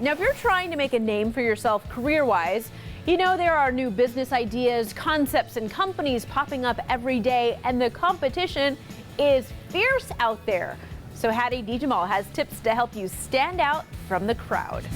Now, if you're trying to make a name for yourself career-wise, you know there are new business ideas, concepts, and companies popping up every day, and the competition is fierce out there. So Haddie Djemal has tips to help you stand out from the crowd.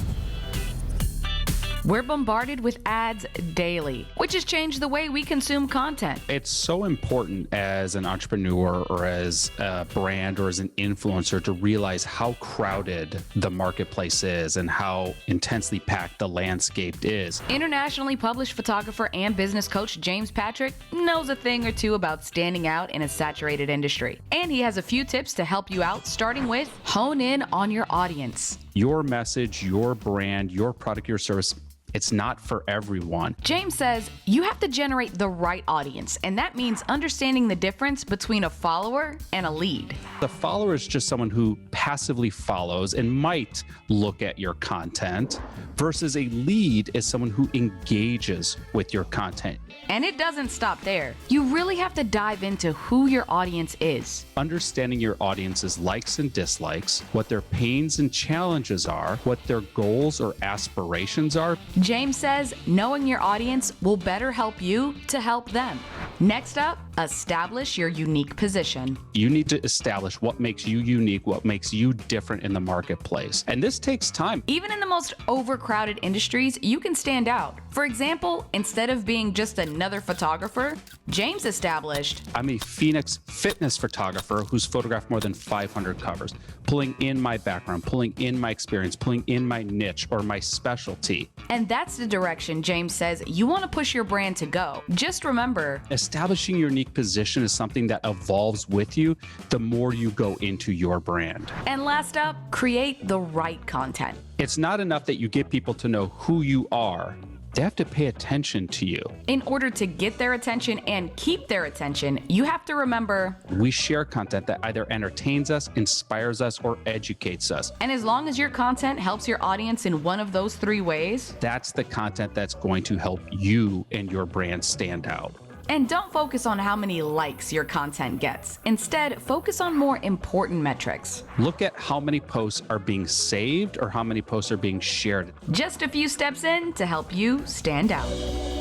We're bombarded with ads daily, which has changed the way we consume content. It's so important as an entrepreneur or as a brand or as an influencer to realize how crowded the marketplace is and how intensely packed the landscape is. Internationally published photographer and business coach James Patrick knows a thing or two about standing out in a saturated industry. And he has a few tips to help you out, starting with hone in on your audience. Your message, your brand, your product, your service, it's not for everyone. James says you have to generate the right audience, and that means understanding the difference between a follower and a lead. The follower is just someone who passively follows and might look at your content, versus a lead is someone who engages with your content. And it doesn't stop there. You really have to dive into who your audience is. Understanding your audience's likes and dislikes, what their pains and challenges are, what their goals or aspirations are. James says knowing your audience will better help you to help them. Next up, establish your unique position. You need to establish what makes you unique, what makes you different in the marketplace. And this takes time. Even in the most overcrowded industries, you can stand out. For example, instead of being just another photographer, James established, I'm a Phoenix fitness photographer who's photographed more than 500 covers, pulling in my background, pulling in my experience, pulling in my niche or my specialty. And that's the direction James says you want to push your brand to go. Just remember, establishing your unique position is something that evolves with you the more you go into your brand. And last up, create the right content. It's not enough that you get people to know who you are. They have to pay attention to you. In order to get their attention and keep their attention, you have to remember, we share content that either entertains us, inspires us, or educates us. And as long as your content helps your audience in one of those three ways, that's the content that's going to help you and your brand stand out. And don't focus on how many likes your content gets. Instead, focus on more important metrics. Look at how many posts are being saved or how many posts are being shared. Just a few steps in to help you stand out.